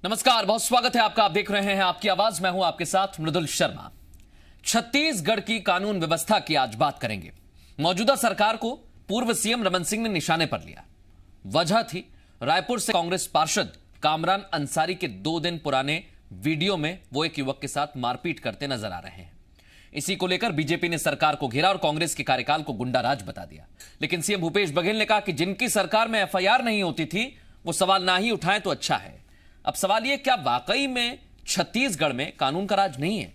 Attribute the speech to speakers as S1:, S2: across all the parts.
S1: नमस्कार, बहुत स्वागत है आपका। आप देख रहे हैं आपकी आवाज, मैं हूं आपके साथ मृदुल शर्मा। छत्तीसगढ़ की कानून व्यवस्था की आज बात करेंगे। मौजूदा सरकार को पूर्व सीएम रमन सिंह ने निशाने पर लिया। वजह थी रायपुर से कांग्रेस पार्षद कामरान अंसारी के 2 दिन पुराने वीडियो में वो एक युवक के साथ मारपीट करते नजर आ रहे हैं। इसी को लेकर बीजेपी ने सरकार को घेरा और कांग्रेस के कार्यकाल को गुंडाराज बता दिया। लेकिन सीएम भूपेश बघेल ने कहा कि जिनकी सरकार में एफआईआर नहीं होती थी वो सवाल ना ही उठाएं तो अच्छा है। अब सवाल यह, क्या वाकई में छत्तीसगढ़ में कानून का राज नहीं है?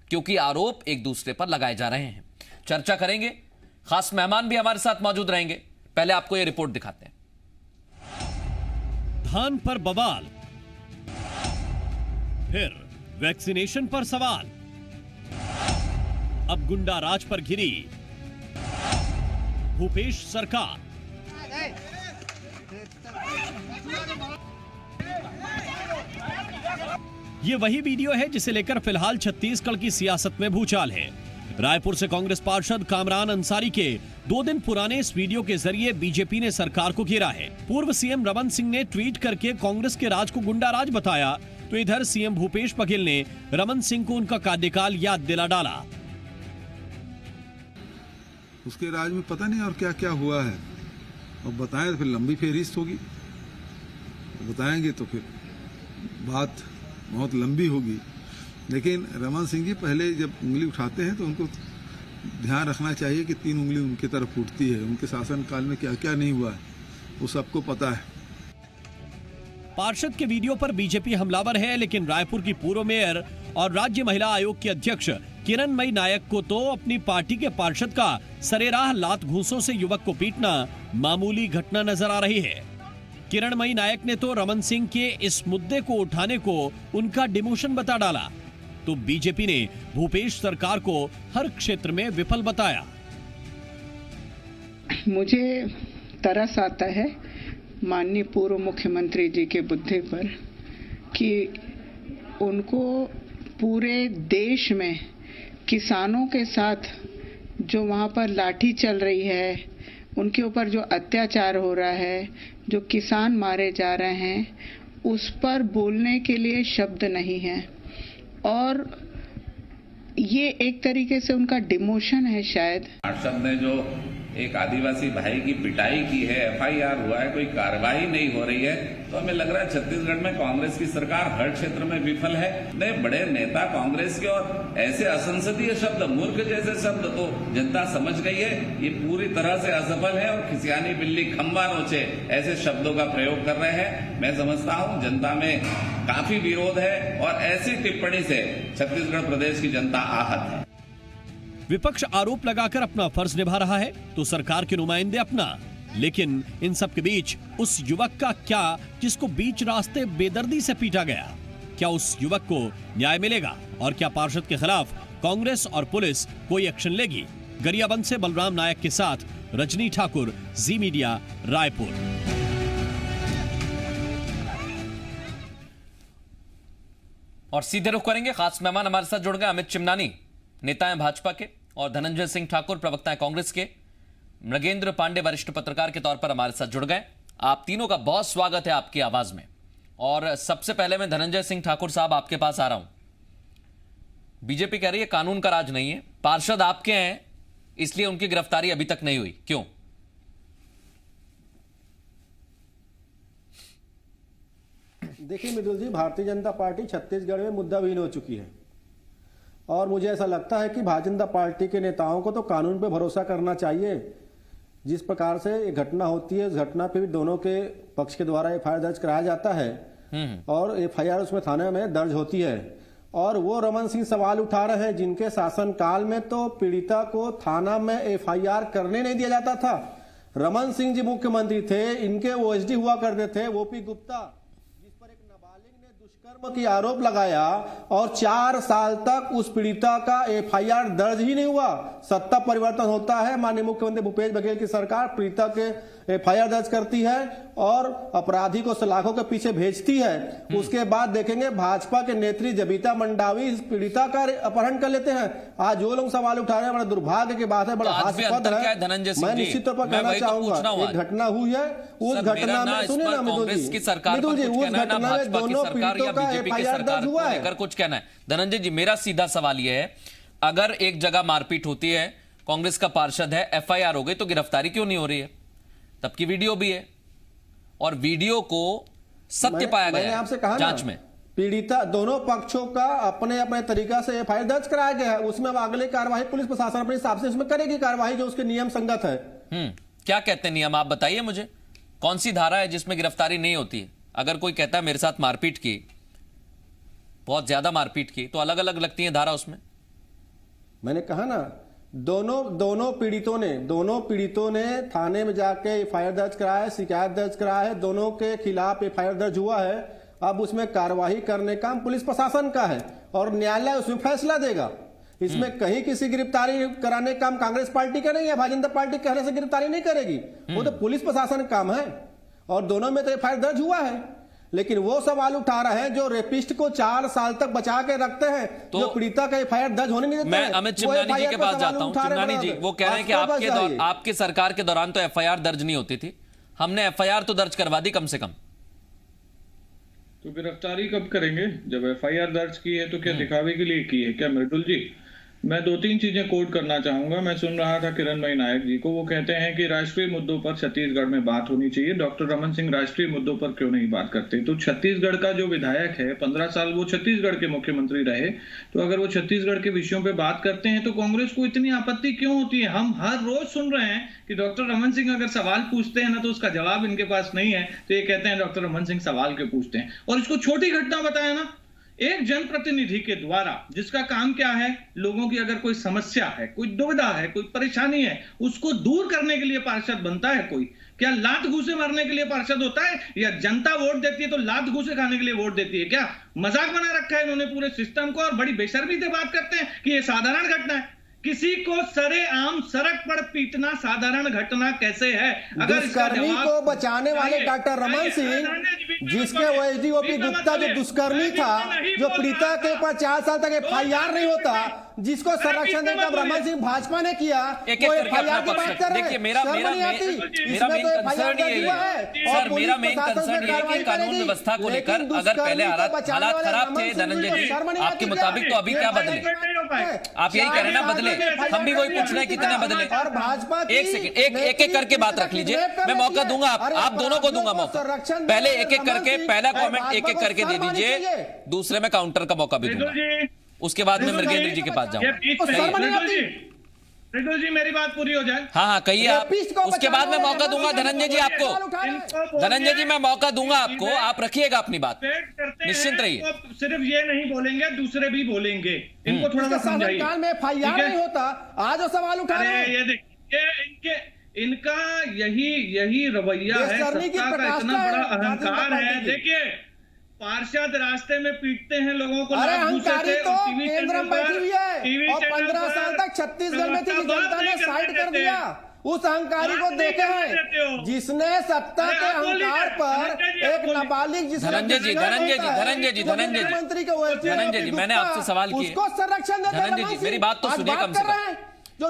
S1: क्योंकि आरोप एक दूसरे पर लगाए जा रहे हैं। चर्चा करेंगे, खास मेहमान भी हमारे साथ मौजूद रहेंगे। पहले आपको यह रिपोर्ट दिखाते हैं।
S2: धान पर बवाल, फिर वैक्सीनेशन पर सवाल, अब गुंडा राज पर घिरी भूपेश सरकार। ये वही वीडियो है जिसे लेकर फिलहाल छत्तीसगढ़ की सियासत में भूचाल है। रायपुर से कांग्रेस पार्षद कामरान अंसारी के 2 दिन पुराने इस वीडियो के जरिए बीजेपी ने सरकार को घेरा है। पूर्व सीएम रमन सिंह ने ट्वीट करके कांग्रेस के राज को गुंडा राज बताया, तो इधर सीएम भूपेश बघेल ने रमन सिंह को उनका कार्यकाल याद दिला डाला।
S3: उसके राज में पता नहीं और क्या क्या हुआ है, अब बताएं तो फिर लंबी फेहरिस्त होगी। बताएंगे तो फिर बात बहुत लंबी होगी। लेकिन रमन सिंह जी पहले जब उंगली उठाते हैं तो उनको ध्यान रखना चाहिए कि 3 उंगली उनकी तरफ उठती है। उनके शासनकाल में क्या क्या नहीं हुआ है वो सबको पता है।
S2: पार्षद के वीडियो पर बीजेपी हमलावर है, लेकिन रायपुर की पूर्व मेयर और राज्य महिला आयोग की अध्यक्ष किरणमयी नायक को तो अपनी पार्टी के पार्षद का सरेराह लात घूंसों से युवक को पीटना मामूली घटना नजर आ रही है। किरणमयी नायक ने तो रमन सिंह के इस मुद्दे को उठाने को उनका डिमोशन बता डाला, तो बीजेपी ने भूपेश सरकार को हर क्षेत्र में विफल बताया।
S4: मुझे तरस आता है माननीय पूर्व मुख्यमंत्री जी के बुद्धि पर कि उनको पूरे देश में किसानों के साथ जो वहाँ पर लाठी चल रही है, उनके ऊपर जो अत्याचार हो रहा है, जो किसान मारे जा रहे हैं, उस पर बोलने के लिए शब्द नहीं है। और ये एक तरीके से उनका डिमोशन है शायद।
S5: पार्षद ने जो एक आदिवासी भाई की पिटाई की है, एफआईआर हुआ है, कोई कार्रवाई नहीं हो रही है, तो हमें लग रहा है छत्तीसगढ़ में कांग्रेस की सरकार हर क्षेत्र में विफल है। नए बड़े नेता कांग्रेस के और ऐसे असंसदीय शब्द, मूर्ख जैसे शब्द तो जनता समझ गई है ये पूरी तरह से असफल है और खिसियानी बिल्ली खंबा नोचे ऐसे शब्दों का प्रयोग कर रहे हैं। मैं समझता हूं जनता में काफी विरोध है और ऐसी टिप्पणी से छत्तीसगढ़ प्रदेश की जनता आहत है।
S2: विपक्ष आरोप लगाकर अपना फर्ज निभा रहा है तो सरकार के नुमाइंदे अपना। लेकिन इन सब के बीच उस युवक का क्या जिसको बीच रास्ते बेदर्दी से पीटा गया? क्या उस युवक को न्याय मिलेगा? और क्या पार्षद के खिलाफ कांग्रेस और पुलिस कोई एक्शन लेगी? गरियाबंद से बलराम नायक के साथ रजनी ठाकुर, जी मीडिया, रायपुर।
S1: और सीधे रुख करेंगे, खास मेहमान हमारे साथ जुड़ गए अमित चिमनानी, नेता हैं भाजपा के, और धनंजय सिंह ठाकुर, प्रवक्ता हैं कांग्रेस के। मृगेंद्र पांडे वरिष्ठ पत्रकार के तौर पर हमारे साथ जुड़ गए। आप तीनों का बहुत स्वागत है आपकी आवाज में। और सबसे पहले मैं धनंजय सिंह ठाकुर साहब आपके पास आ रहा हूं। बीजेपी कह रही है कानून का राज नहीं है, पार्षद आपके हैं इसलिए उनकी गिरफ्तारी अभी तक नहीं हुई, क्यों?
S6: देखिए मृदुल जी, भारतीय जनता पार्टी छत्तीसगढ़ में मुद्दाविहीन हो चुकी है और मुझे ऐसा लगता है कि भारतीय जनता पार्टी के नेताओं को तो कानून पे भरोसा करना चाहिए। जिस प्रकार से ये घटना होती है, उस घटना पे भी दोनों के पक्ष के द्वारा एफआईआर दर्ज कराया जाता है और एफआईआर उसमें थाने में दर्ज होती है। और वो रमन सिंह सवाल उठा रहे हैं जिनके शासनकाल में तो पीड़िता को थाना में एफआईआर करने नहीं दिया जाता था। रमन सिंह जी मुख्यमंत्री थे, इनके ओएसडी हुआ करते थे ओपी गुप्ता, दुष्कर्म की आरोप लगाया और 4 साल तक उस पीड़िता का एफआईआर दर्ज ही नहीं हुआ। सत्ता परिवर्तन होता है, माननीय मुख्यमंत्री भूपेश बघेल की सरकार पीड़िता के एफआईआर दर्ज करती है और अपराधी को सलाखों के पीछे भेजती है। उसके बाद देखेंगे भाजपा के नेत्री जबीता मंडावी इस पीड़िता का अपहरण कर लेते हैं। आज जो लोग सवाल उठा रहे हैं बड़ा दुर्भाग्य की बात है, बड़ा हास्यास्पद है। मैं निश्चित तौर पर कहना चाहूंगा एक घटना हुई है, उस घटना में सुनिए ना मिदुल जी, उस घटना में दोनों पीड़ितों का एफआईआर दर्ज हुआ है।
S1: कुछ कहना है धनंजय जी, मेरा सीधा सवाल यह है, अगर एक जगह मारपीट होती है, कांग्रेस का पार्षद है, एफआईआर हो गई, तो गिरफ्तारी क्यों नहीं हो रही है? तब की वीडियो भी है और वीडियो को सत्य पाया गया है
S6: आपसे कहा
S1: जांच में।
S6: पीड़िता दोनों पक्षों का अपने अपने तरीका से एफआईआर दर्ज कराया गया है। उसमें अब अगली कार्रवाई पुलिस प्रशासन अपने हिसाब से उसमें करेगी कार्रवाई जो उसके नियम संगत है।
S1: क्या कहते हैं नियम, आप बताइए मुझे, कौन सी धारा है जिसमें गिरफ्तारी नहीं होती है? अगर कोई कहता है मेरे साथ मारपीट की, बहुत ज्यादा मारपीट की, तो अलग अलग लगती है धारा उसमें।
S6: मैंने कहा ना दोनों पीड़ितों ने थाने में जाके एफआईआर दर्ज कराया है, शिकायत दर्ज कराया है, दोनों के खिलाफ एफआईआर दर्ज हुआ है। अब उसमें कार्रवाई करने का पुलिस प्रशासन का है और न्यायालय उसमें फैसला देगा। इसमें कहीं किसी गिरफ्तारी कराने का काम कांग्रेस पार्टी का नहीं है, भारतीय जनता पार्टी कहने से गिरफ्तारी नहीं करेगी, वो तो पुलिस प्रशासन काम है। और दोनों में तो एफआईआर दर्ज हुआ है, लेकिन वो सवाल उठा रहे हैं जो रेपिस्ट को 4 साल तक बचा के रखते हैं, तो जो पीड़िता का एफआईआर दर्ज होने नहीं देते।
S1: मैं अमित चिमनानी जी के पास जाता हूं। चिमनानी जी वो कह रहे हैं कि आपके सरकार के दौरान तो एफआईआर दर्ज नहीं होती थी, हमने एफआईआर तो दर्ज करवा दी कम से कम।
S7: तो गिरफ्तारी कब करेंगे? जब एफआईआर दर्ज की है तो क्या दिखावे के लिए की है क्या? मृदुल जी, मैं 2-3 चीजें कोट करना चाहूंगा। मैं सुन रहा था किरणमयी नायक जी को, वो कहते हैं कि राष्ट्रीय मुद्दों पर छत्तीसगढ़ में बात होनी चाहिए। डॉक्टर रमन सिंह राष्ट्रीय मुद्दों पर क्यों नहीं बात करते? तो छत्तीसगढ़ का जो विधायक है, 15 साल वो छत्तीसगढ़ के मुख्यमंत्री रहे, तो अगर वो छत्तीसगढ़ के विषयों पे बात करते हैं तो कांग्रेस को इतनी आपत्ति क्यों होती है? हम हर रोज सुन रहे हैं कि डॉक्टर रमन सिंह अगर सवाल पूछते हैं ना तो उसका जवाब इनके पास नहीं है, तो ये कहते हैं डॉक्टर रमन सिंह सवाल क्यों पूछते हैं। और इसको छोटी घटना बताया ना, एक जनप्रतिनिधि के द्वारा, जिसका काम क्या है, लोगों की अगर कोई समस्या है, कोई दुविधा है, कोई परेशानी है, उसको दूर करने के लिए पार्षद बनता है कोई। क्या लात घूसे मारने के लिए पार्षद होता है? या जनता वोट देती है तो लात घूसे खाने के लिए वोट देती है? क्या मजाक बना रखा है इन्होंने पूरे सिस्टम को, और बड़ी बेशर्मी से बात करते हैं कि यह साधारण घटना है। किसी को सरेआम सड़क पर पीटना साधारण घटना कैसे है? अगर
S6: दुष्कर्मी को बचाने वाले डॉक्टर रमन सिंह, जिसके एसडीओपी गुप्ता जो दुष्कर्मी था, जो पीड़िता के ऊपर 4 साल तक एफआईआर नहीं होता, जिसको संरक्षण देकर रमन सिंह भाजपा ने किया, वो एफआईआर की बात कर रहे हैं।
S1: मेरा मेन कंसर्न यही है सर, मेरा मेन कंसर्न ये है कि कानून व्यवस्था को लेकर अगर पहले हालात खराब थे धनंजय जी आपके मुताबिक, तो अभी क्या बदले? आप यही कह रहे हैं ना बदले, हम भी वही पूछ रहे हैं कितने बदले।
S6: और भाजपा
S1: एक सेकंड, एक करके बात रख लीजिए, मैं मौका दूंगा, आप दोनों को दूंगा मौका। पहले एक करके, पहला कमेंट एक करके दे दीजिए, दूसरे में काउंटर का मौका भी दूंगा, उसके बाद में मृगेंद्र जी के पास जाऊंगा।
S7: मृदुल जी मेरी बात पूरी हो जाए।
S1: हाँ कहिए आप, उसके बाद मैं मौका दूंगा धनंजय जी आपको। धनंजय जी मैं मौका दूंगा आपको, आप रखिएगा अपनी बात, निश्चिंत रहिए।
S7: सिर्फ ये नहीं बोलेंगे, दूसरे भी बोलेंगे, इनको थोड़ा सा समझाइए।
S6: एफआईआर नहीं होता, आज वो सवाल उठा रहे हैं।
S7: ये देखिए इनका यही रवैया है, सत्ता का इतना बड़ा अहंकार है। देखिए पार्षद रास्ते में पीटते हैं लोगों को,
S6: अरे अहंकारी तो केंद्र में बैठी हुई है और 15 साल तक छत्तीसगढ़ में थी, जनता ने साइड कर दिया। उस अहंकारी को देखे हैं जिसने सत्ता के अहंकार पर एक नाबालिग
S1: धनंजय जी मैंने आपसे सवाल किया,
S6: उसको संरक्षण देते।
S1: धनंजय जी मेरी बात तो सुनिए कम से कम।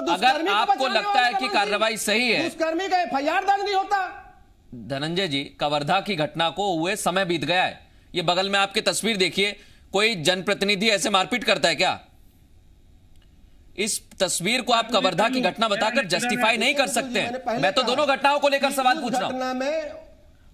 S1: अगर आपको लगता है कि कार्रवाई सही है,
S6: दुष्कर्मी का एफआईआर दर्ज नहीं होता।
S1: धनंजय जी कवर्धा की घटना को हुए समय बीत गया है, ये बगल में आपकी तस्वीर देखिए, कोई जनप्रतिनिधि ऐसे मारपीट करता है क्या? इस तस्वीर को आप कवर्धा की घटना बताकर जस्टिफाई नहीं कर सकते हैं। मैं तो दोनों घटनाओं को लेकर सवाल पूछ रहा हूं।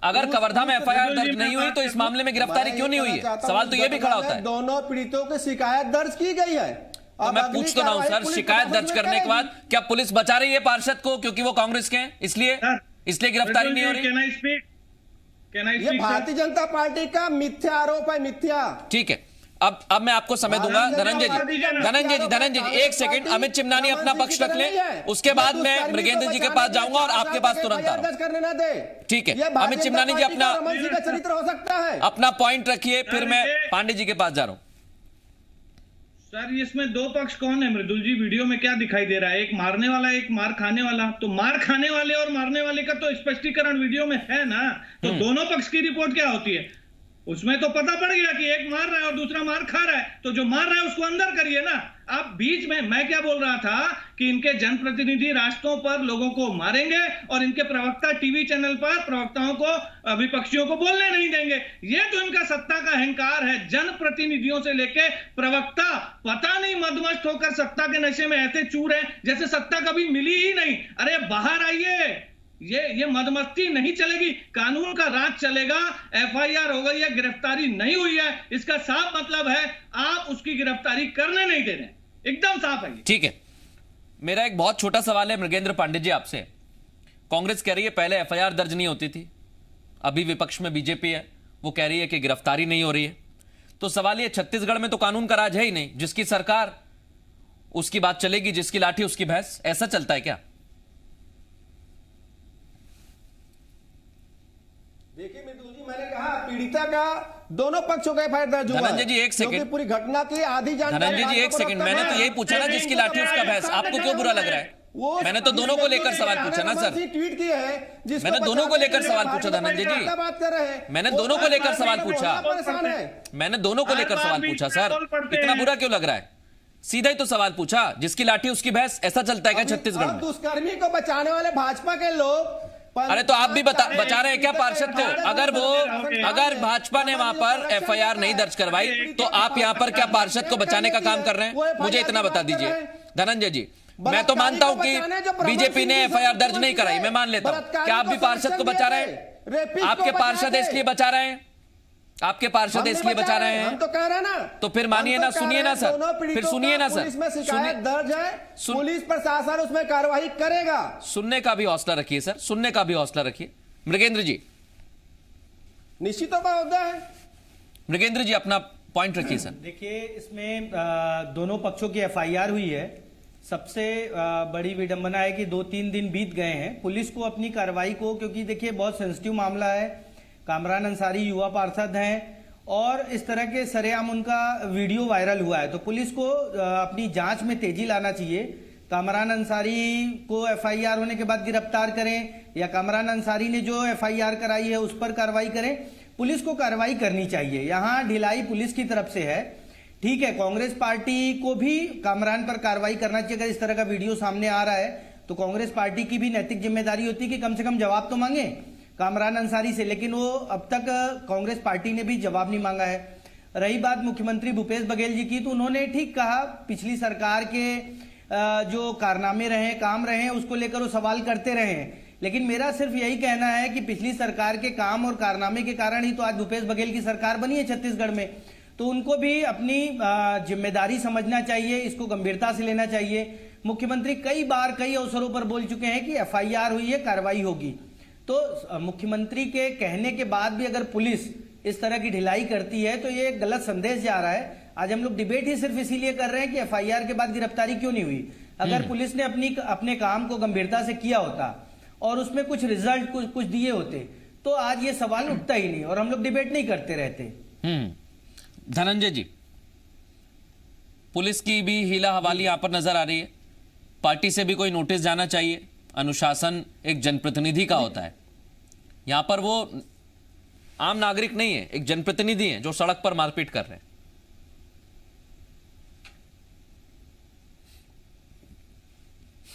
S1: अगर कवर्धा में एफआईआर दर्ज नहीं हुई तो इस मामले में गिरफ्तारी क्यों नहीं हुई है? सवाल तो यह भी खड़ा होता है।
S6: दोनों पीड़ितों की शिकायत दर्ज की गई है।
S1: तो मैं पूछ तो रहा हूं सर, शिकायत दर्ज करने के बाद क्या पुलिस बचा रही है पार्षद को क्योंकि वो कांग्रेस के हैं, इसलिए गिरफ्तारी नहीं हो रही?
S6: ये भारतीय जनता पार्टी का मिथ्या आरोप है, मिथ्या।
S1: ठीक है, अब मैं आपको समय दूंगा। धनंजय जी एक सेकंड, अमित चिमनानी अपना पक्ष रख लें, उसके बाद मैं मृगेंद्र जी के पास जाऊंगा और आपके पास तुरंत आ रहा हूं। ठीक है, अमित चिमनानी जी अपना
S6: चरित्र हो सकता है,
S1: अपना पॉइंट रखिए, फिर मैं पांडे जी के पास जा रहा हूं।
S7: सर इसमें दो पक्ष कौन है मृदुल जी? वीडियो में क्या दिखाई दे रहा है? एक मारने वाला, एक मार खाने वाला। तो मार खाने वाले और मारने वाले का तो स्पष्टीकरण वीडियो में है ना। तो दोनों पक्ष की रिपोर्ट क्या होती है? उसमें तो पता पड़ गया कि एक मार रहा है और दूसरा मार खा रहा है। तो जो मार रहा है उसको अंदर करिए ना। आप बीच में, मैं क्या बोल रहा था कि इनके जनप्रतिनिधि रास्तों पर लोगों को मारेंगे और इनके प्रवक्ता टीवी चैनल पर प्रवक्ताओं को, विपक्षियों को बोलने नहीं देंगे। ये तो इनका सत्ता का अहंकार है। जनप्रतिनिधियों से लेके प्रवक्ता पता नहीं मदमस्त होकर सत्ता के नशे में ऐसे चूर है जैसे सत्ता कभी मिली ही नहीं। अरे बाहर आइए, ये मदमस्ती नहीं चलेगी, कानून का राज चलेगा। एफआईआर हो गई है, गिरफ्तारी नहीं हुई है, इसका साफ मतलब है आप उसकी गिरफ्तारी करने नहीं दे रहे। एकदम साफ है।
S1: ठीक है, मेरा एक बहुत छोटा सवाल है मृगेंद्र पांडे जी आपसे। कांग्रेस कह रही है पहले एफआईआर दर्ज नहीं होती थी, अभी विपक्ष में बीजेपी है, वो कह रही है कि गिरफ्तारी नहीं हो रही है। तो सवाल ये, छत्तीसगढ़ में तो कानून का राज है ही नहीं, जिसकी सरकार उसकी बात चलेगी, जिसकी लाठी उसकी भैंस, ऐसा चलता है क्या?
S6: देखिए मृदुल जी, मैंने कहा पीड़िता का दोनों पक्षों का एफआईआर दर्ज हुआ है।
S1: धनंजय जी एक सेकंड,
S6: पूरी घटना की आधी जानकारी।
S1: धनंजय जी एक सेकंड, मैंने तो यही पूछा ना जिसकी लाठी उसका भैंस, आपको क्यों बुरा लग रहा है? मैंने तो दोनों को लेकर सवाल पूछा ना सर,
S6: ट्वीट की है,
S1: मैंने दोनों को लेकर सवाल पूछा धनंजय जी, मैंने दोनों को लेकर सवाल पूछा, मैंने दोनों को लेकर सवाल पूछा सर, इतना बुरा क्यों लग रहा है? सीधा ही तो सवाल पूछा, जिसकी लाठी उसकी भैंस, ऐसा चलता है क्या छत्तीसगढ़ में?
S6: दुष्कर्मी को बचाने वाले भाजपा के लोग,
S1: अरे तो आप भी बचा रहे हैं क्या पार्षद को? अगर भाजपा ने वहां पर एफआईआर नहीं दर्ज करवाई तो आप यहां पर क्या पार्षद को बचाने का काम कर रहे हैं? मुझे इतना बता दीजिए धनंजय जी। मैं तो मानता हूं कि बीजेपी ने एफआईआर दर्ज नहीं कराई, मैं मान लेता हूं। क्या आप भी पार्षद को बचा रहे हैं? आपके पार्षद इसलिए बचा रहे हैं, आपके पार्षद इसलिए बचा रहे हैं,
S6: हम तो कह रहे हैं ना।
S1: तो फिर मानिए ना, सुनिए ना सर, फिर सुनिए ना सर,
S6: पुलिस में शिकायत दर्ज है, पुलिस प्रशासन उसमें कार्रवाई करेगा।
S1: सुनने का भी हौसला रखिए सर, सुनने का भी हौसला रखिए। मृगेंद्र जी,
S6: निश्चित होगा है।
S1: मृगेंद्र जी अपना पॉइंट रखिए सर।
S8: देखिए इसमें दोनों पक्षों की एफआईआर हुई है। सबसे बड़ी विडंबना है कि 2-3 दिन बीत गए हैं, पुलिस को अपनी कार्रवाई को, क्योंकि देखिए बहुत सेंसिटिव मामला है। कामरान अंसारी युवा पार्षद हैं और इस तरह के सरेआम उनका वीडियो वायरल हुआ है, तो पुलिस को अपनी जांच में तेजी लाना चाहिए। कामरान अंसारी को एफआईआर होने के बाद गिरफ्तार करें या कामरान अंसारी ने जो एफआईआर कराई है उस पर कार्रवाई करें। पुलिस को कार्रवाई करनी चाहिए, यहाँ ढिलाई पुलिस की तरफ से है। ठीक है, कांग्रेस पार्टी को भी कामरान पर कार्रवाई करना चाहिए। अगर इस तरह का वीडियो सामने आ रहा है तो कांग्रेस पार्टी की भी नैतिक जिम्मेदारी होती है कि कम से कम जवाब तो मांगे कामरान अंसारी से, लेकिन वो अब तक कांग्रेस पार्टी ने भी जवाब नहीं मांगा है। रही बात मुख्यमंत्री भूपेश बघेल जी की, तो उन्होंने ठीक कहा, पिछली सरकार के जो कारनामे रहे, काम रहे, उसको लेकर वो सवाल करते रहे हैं। लेकिन मेरा सिर्फ यही कहना है कि पिछली सरकार के काम और कारनामे के कारण ही तो आज भूपेश बघेल की सरकार बनी है छत्तीसगढ़ में। तो उनको भी अपनी जिम्मेदारी समझना चाहिए, इसको गंभीरता से लेना चाहिए। मुख्यमंत्री कई बार कई अवसरों पर बोल चुके हैं कि एफआईआर हुई है, कार्रवाई होगी। तो मुख्यमंत्री के कहने के बाद भी अगर पुलिस इस तरह की ढिलाई करती है तो ये गलत संदेश जा रहा है। आज हम लोग डिबेट ही सिर्फ इसीलिए कर रहे हैं कि एफआईआर के बाद गिरफ्तारी क्यों नहीं हुई। अगर पुलिस ने अपने काम को गंभीरता से किया होता और उसमें कुछ रिजल्ट कुछ दिए होते तो आज ये सवाल उठता ही नहीं और हम लोग डिबेट नहीं करते रहते।
S1: धनंजय जी, पुलिस की भी हीला हवाली यहां पर नजर आ रही है। पार्टी से भी कोई नोटिस जाना चाहिए, अनुशासन एक जनप्रतिनिधि का होता है। यहां पर वो आम नागरिक नहीं है, एक जनप्रतिनिधि है जो सड़क पर मारपीट कर रहे हैं।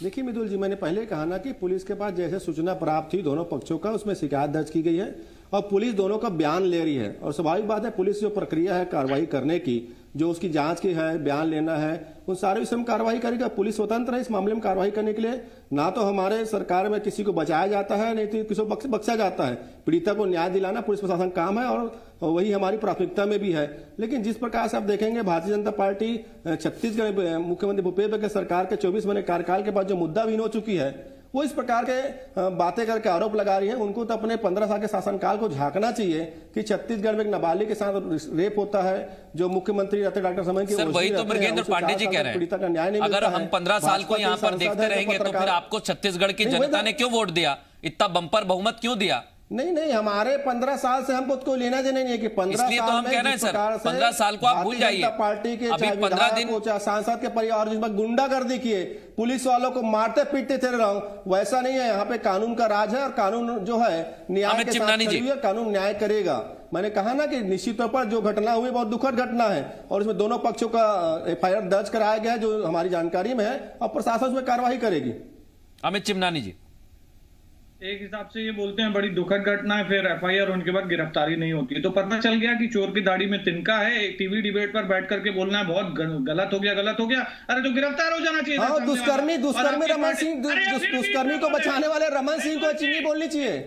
S6: देखिए मृदुल जी, मैंने पहले कहा ना कि पुलिस के पास जैसे सूचना प्राप्त थी दोनों पक्षों का, उसमें शिकायत दर्ज की गई है और पुलिस दोनों का बयान ले रही है। और स्वाभाविक बात है, पुलिस जो प्रक्रिया है कार्रवाई करने की, जो उसकी जांच की है, बयान लेना है, उन सारे विषय में कार्रवाई करेगा। पुलिस स्वतंत्र है इस मामले में कार्रवाई करने के लिए। ना तो हमारे सरकार में किसी को बचाया जाता है, नहीं तो किसी को बख्शा जाता है। पीड़िता को न्याय दिलाना पुलिस प्रशासन काम है और वही हमारी प्राथमिकता में भी है। लेकिन जिस प्रकार से आप देखेंगे भारतीय जनता पार्टी छत्तीसगढ़ मुख्यमंत्री भूपेश बघेल सरकार के 24 महीने कार्यकाल के बाद जो मुद्दा विहीन हो चुकी है, वो इस प्रकार के बातें करके आरोप लगा रही है। उनको तो अपने 15 साल के शासनकाल को झांकना चाहिए कि छत्तीसगढ़ में एक नाबालिग के साथ रेप होता है, जो मुख्यमंत्री रहते डॉक्टर समन की,
S1: सर वही तो मृगेंद्र पांडे जी कह रहे हैं, अगर हम 15 साल को यहाँ पर देखते रहेंगे तो फिर आपको छत्तीसगढ़ की जनता ने क्यों वोट दिया, इतना बंपर बहुमत क्यों दिया?
S6: नहीं, हमारे 15 साल से हमको कोई लेना देना नहीं है कि 15
S1: इसलिए तो
S6: साल
S1: हम
S6: में
S1: कह रहे हैं सर, 15 साल को आप भूल जाइए।
S6: जनता पार्टी के
S1: अभी
S6: चाहे
S1: 15 दिन
S6: विधायक हो, चाहे सांसद के परिवार जिसमें गुंडागर्दी किए, पुलिस वालों को मारते पीटते थे रहा हूं, वैसा नहीं है। यहाँ पे कानून का राज है और कानून जो है न्याय के साथ खड़ी हुई है, कानून न्याय करेगा। मैंने कहा ना कि निश्चित तौर पर जो घटना हुई बहुत दुखद घटना है और इसमें दोनों पक्षों का FIR दर्ज कराया गया है जो हमारी जानकारी में है और प्रशासन उसमें कार्रवाई करेगी।
S1: अमित चिमनानी जी,
S7: एक हिसाब से ये बोलते हैं बड़ी दुखद घटना है, फिर FIR उनके बाद गिरफ्तारी नहीं होती है, तो पता चल गया कि चोर की दाढ़ी में तिनका है। एक टीवी डिबेट पर बैठ करके बोलना है बहुत गलत हो गया, अरे तो गिरफ्तार हो जाना चाहिए।
S6: हाँ, दुष्कर्मी रमन सिंह, दुष्कर्मी को बचाने वाले रमन सिंह को चिंगी बोलनी चाहिए।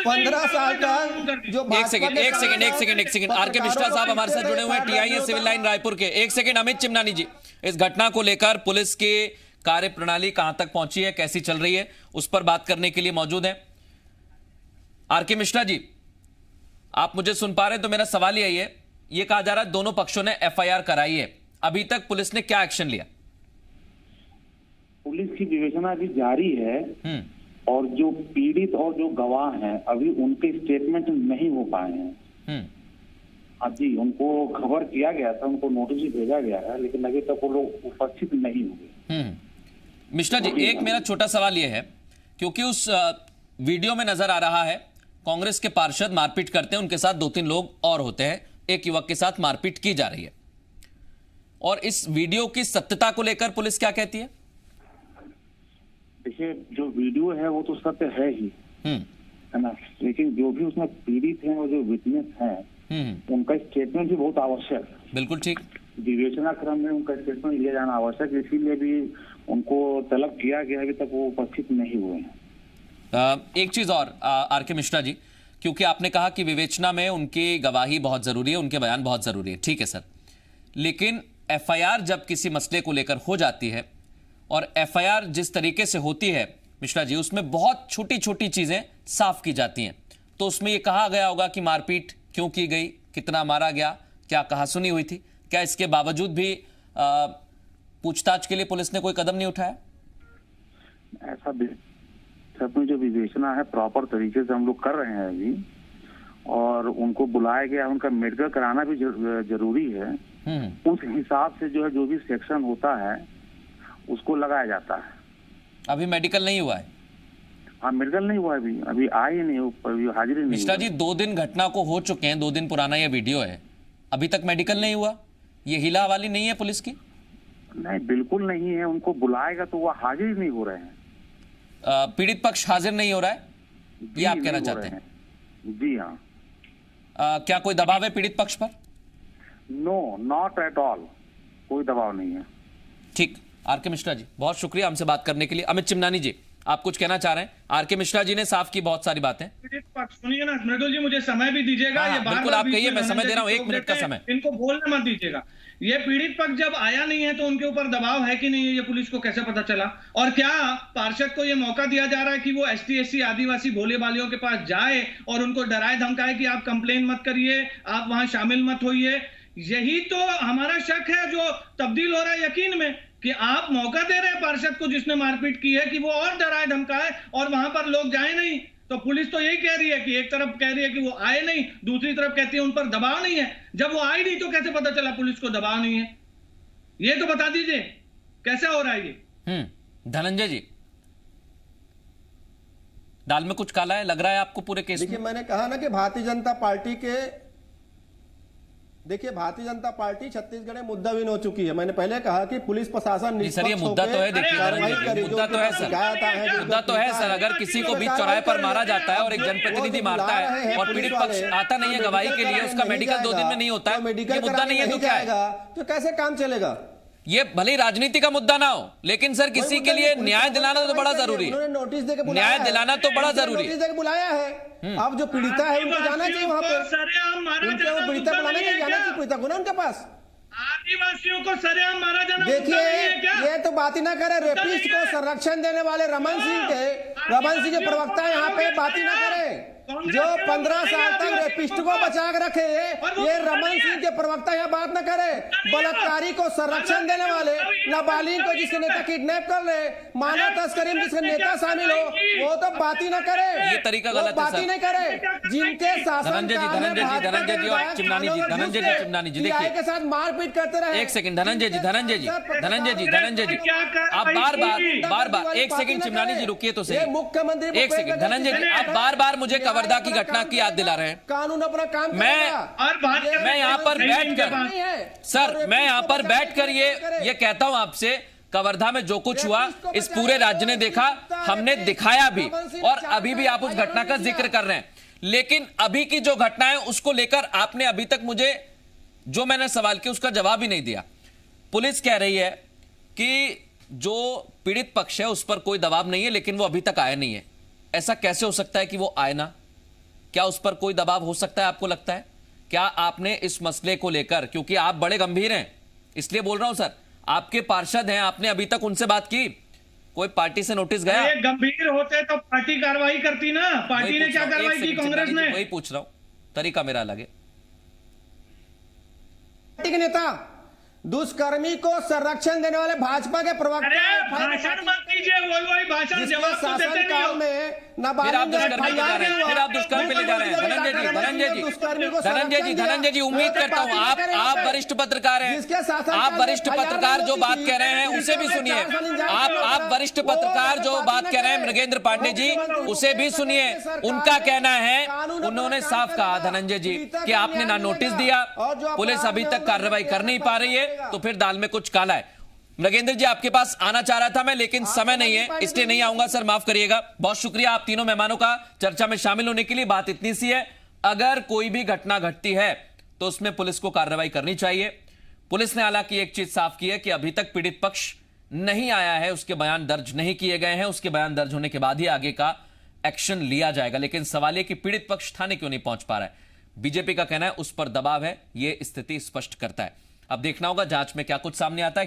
S6: 15 साल का जो
S1: एक सेकंड आरके मिश्रा साहब हमारे साथ जुड़े हुए हैं, TIA सिविल लाइन रायपुर के। एक सेकंड अमित चिमनानी जी, इस घटना को लेकर पुलिस के कार्य प्रणाली कहां तक पहुंची है, कैसी चल रही है, उस पर बात करने के लिए मौजूद हैं आरके मिश्रा जी। आप मुझे सुन पा रहे हैं? तो मेरा सवाल यही है, ये कहा जा रहा है दोनों पक्षों ने FIR कराई है, अभी तक पुलिस ने क्या एक्शन लिया?
S9: पुलिस की विवेचना अभी जारी है और जो पीड़ित और जो गवाह हैं अभी उनके स्टेटमेंट नहीं हो पाए हैं। हाँ जी, उनको खबर किया गया था, उनको नोटिस भी भेजा गया है, लेकिन अभी तक वो लोग उपस्थित नहीं हुए।
S1: मिश्रा जी, एक मेरा छोटा सवाल यह है, क्योंकि उस वीडियो में नजर आ रहा है कांग्रेस के पार्षद मारपीट करते हैं, उनके साथ 2-3 लोग और होते हैं, एक युवक के साथ मारपीट की जा रही है, और इस वीडियो की सत्यता को लेकर पुलिस क्या कहती है?
S9: देखिए, जो वीडियो है वो तो सत्य है ही, है ना, लेकिन जो भी उसमें पीड़ित हैं और जो विटनेस हैं उनका स्टेटमेंट भी बहुत आवश्यक है।
S1: बिल्कुल ठीक,
S9: विवेचना क्रम में उनका स्टेटमेंट लिया जाना आवश्यक, इसीलिए भी उनको तलब किया गया, अभी तक वो उपस्थित नहीं हुए हैं।
S1: एक चीज और आरके मिश्रा जी, क्योंकि आपने कहा कि विवेचना में उनकी गवाही बहुत जरूरी है, उनके बयान बहुत जरूरी है, ठीक है सर, लेकिन FIR जब किसी मसले को लेकर हो जाती है और FIR जिस तरीके से होती है मिश्रा जी, उसमें बहुत छोटी छोटी चीजें साफ की जाती हैं, तो उसमें यह कहा गया होगा कि मारपीट क्यों की गई, कितना मारा गया, क्या कहासुनी हुई थी, क्या इसके बावजूद भी पूछताछ के लिए पुलिस ने कोई कदम नहीं उठाया?
S9: ऐसा सब में जो विवेचना है प्रॉपर तरीके से हम लोग कर रहे हैं अभी, और उनको बुलाया गया, उनका मेडिकल कराना भी जरूरी है। उस हिसाब से जो है जो भी सेक्शन होता है उसको लगाया जाता है।
S1: अभी मेडिकल नहीं हुआ है?
S9: हाँ, मेडिकल नहीं हुआ है, अभी आए ही नहीं, हाजिरी नहीं।
S1: मिश्रा जी, 2 दिन घटना को हो चुके हैं, 2 दिन पुराना ये वीडियो है, अभी तक मेडिकल नहीं हुआ, ये हिला हवाली नहीं है पुलिस की?
S9: नहीं, बिल्कुल नहीं है, उनको बुलाएगा तो वो हाजिर नहीं हो रहे हैं।
S1: पीड़ित पक्ष हाजिर नहीं हो रहा है, ये आप कहना चाहते हैं?
S9: जी हाँ।
S1: क्या कोई दबाव है पीड़ित पक्ष पर?
S9: नो, नॉट एट ऑल, कोई दबाव नहीं है।
S1: ठीक, आरके मिश्रा जी बहुत शुक्रिया हमसे बात करने के लिए। अमित चिमनानी जी, आप कुछ कहना चाह रहे हैं? आरके मिश्रा जी ने साफ की बहुत सारी बातें।
S7: सुनिए ना मृदुल जी, मुझे समय भी दीजिएगा।
S1: हाँ, बिल्कुल आप कहिए, मैं समय दे रहा हूँ, 1 मिनट का समय।
S7: इनको बोलने मत दीजिएगा। ये पीड़ित पक्ष जब आया नहीं है तो उनके ऊपर दबाव है कि नहीं है, ये पुलिस को कैसे पता चला? और क्या पार्षद को ये मौका दिया जा रहा है कि वो ST SC आदिवासी भोले बालियों के पास जाए और उनको डराए धमकाए कि आप कंप्लेन मत करिए, आप वहां शामिल मत होइए? यही तो हमारा शक है जो तब्दील हो रहा है यकीन में, कि आप मौका दे रहे हैं पार्षद को जिसने मारपीट की है कि वो और डराए धमकाए और वहां पर लोग जाए नहीं। तो पुलिस तो यही कह रही है कि एक तरफ कह रही है कि वो आए नहीं, दूसरी तरफ कहती है उन पर दबाव नहीं है। जब वो आए नहीं तो कैसे पता चला पुलिस को दबाव नहीं है? ये तो बता दीजिए कैसे हो रहा है ये?
S1: धनंजय जी, दाल में कुछ काला है लग रहा है आपको पूरे केस में?
S6: देखिए, मैंने कहा ना कि भारतीय जनता पार्टी छत्तीसगढ़ में मुद्दाविहीन हो चुकी है। मैंने पहले कहा कि पुलिस प्रशासन
S1: सर, ये मुद्दा तो है, देखिए मुद्दा तो है सर, मुद्दा तो है सर। अगर किसी को बीच चौराहे पर मारा जाता है और एक जनप्रतिनिधि मारता है और पीड़ित पक्ष आता नहीं है गवाही के लिए, उसका मेडिकल 2 दिन में नहीं होता है, ये मुद्दा नहीं है तो क्या है?
S6: तो कैसे काम चलेगा?
S1: ये भले राजनीति का मुद्दा ना हो, लेकिन सर किसी के लिए न्याय दिलाना तो बड़ा जरूरी है।
S6: नोटिस देके
S1: न्याय दिलाना तो बड़ा जरूरी है।
S6: नोटिस देके बुलाया है, अब जो पीड़िता है उनको जाना चाहिए वहां पे, उनको पीड़िता बुलाना चाहिए, जाना चाहिए पीड़िता को ना उनके पास।
S7: आदिवासियों को सरेआम मारा जाना।
S6: देखिए, ये तो बात ही ना करे, रेपिस्ट को संरक्षण देने वाले रमन सिंह के प्रवक्ता यहाँ पे बात ही ना करे। जो 15 साल तक रेपिस्ट को बचा के रखे, ये रमन सिंह के प्रवक्ता यहाँ बात न करे। बलात्कारी को संरक्षण देने वाले, नाबालिग को जिसके नेता किडनैप कर ले, मानव तस्करी में जिसके नेता शामिल हो, वो तो बात ही न करे।
S1: ये तरीका गलत है,
S6: बात ही नहीं करे। जिनके शासन
S1: धनंजय जी और चिमनानी जी देखिए
S6: के साथ मारपीट करते रहे।
S1: एक सेकंड धनंजय जी आप बार एक सेकंड चिमनानी जी रुकिए तो सही।
S6: मुख्यमंत्री
S1: एक सेकंड धनंजय जी, आप बार मुझे कवर्धा की घटना की याद दिला रहे हैं।
S6: कानून अपना काम
S1: मैं यहाँ पर बैठकर सर, मैं यहाँ पर बैठकर ये कहता हूँ आपसे, कवर्धा में जो कुछ हुआ इस पूरे राज्य ने देखा, हमने दिखाया भी, और अभी भी आप उस घटना का जिक्र कर रहे हैं। लेकिन अभी की जो घटना है उसको लेकर आपने अभी तक मुझे जो मैंने सवाल किया उसका जवाब ही नहीं दिया। पुलिस कह रही है कि जो पीड़ित पक्ष है उस पर कोई दबाव नहीं है, लेकिन वो अभी तक आया नहीं है। ऐसा कैसे हो सकता है कि वो आए ना? क्या उस पर कोई दबाव हो सकता है, आपको लगता है? क्या आपने इस मसले को लेकर, क्योंकि आप बड़े गंभीर हैं इसलिए बोल रहा हूं सर, आपके पार्षद हैं, आपने अभी तक उनसे बात की? कोई पार्टी से नोटिस गया?
S7: गंभीर होते तो पार्टी कार्रवाई करती ना। पार्टी ने क्या कार्रवाई की? कांग्रेस ने।
S1: वही पूछ रहा हूं, तरीका मेरा अलग है।
S6: पार्टी के नेता दुष्कर्मी को संरक्षण देने वाले भाजपा के प्रवक्ता,
S7: भाषण मत कीजिए, वही भाषण जवाब तो देते नहीं हो।
S1: फिर आप दुष्कर्म पे ले जा रहे हैं धनंजय जी, उम्मीद करता हूं आप वरिष्ठ पत्रकार हैं, आप वरिष्ठ पत्रकार जो बात कह रहे हैं उसे भी सुनिए। आप वरिष्ठ पत्रकार जो बात कह रहे हैं मृगेंद्र पांडे जी, उसे भी सुनिए। उनका कहना है, उन्होंने साफ कहा धनंजय जी कि आपने ना नोटिस दिया, पुलिस अभी तक कार्रवाई कर नहीं पा रही है, तो फिर दाल में कुछ काला है। नगेंद्र जी, आपके पास आना चाह रहा था मैं, लेकिन समय नहीं है इसलिए नहीं आऊंगा सर, माफ करिएगा। बहुत शुक्रिया आप तीनों मेहमानों का चर्चा में शामिल होने के लिए। बात इतनी सी है, अगर कोई भी घटना घटती है तो उसमें पुलिस को कार्रवाई करनी चाहिए। पुलिस ने हालांकि एक चीज साफ की है कि अभी तक पीड़ित पक्ष नहीं आया है, उसके बयान दर्ज नहीं किए गए हैं, उसके बयान दर्ज होने के बाद ही आगे का एक्शन लिया जाएगा। लेकिन सवाल यह कि पीड़ित पक्ष थाने क्यों नहीं पहुंच पा रहा है? बीजेपी का कहना है उस पर दबाव है, यह स्थिति स्पष्ट करता है। अब देखना होगा जांच में क्या कुछ सामने आता है।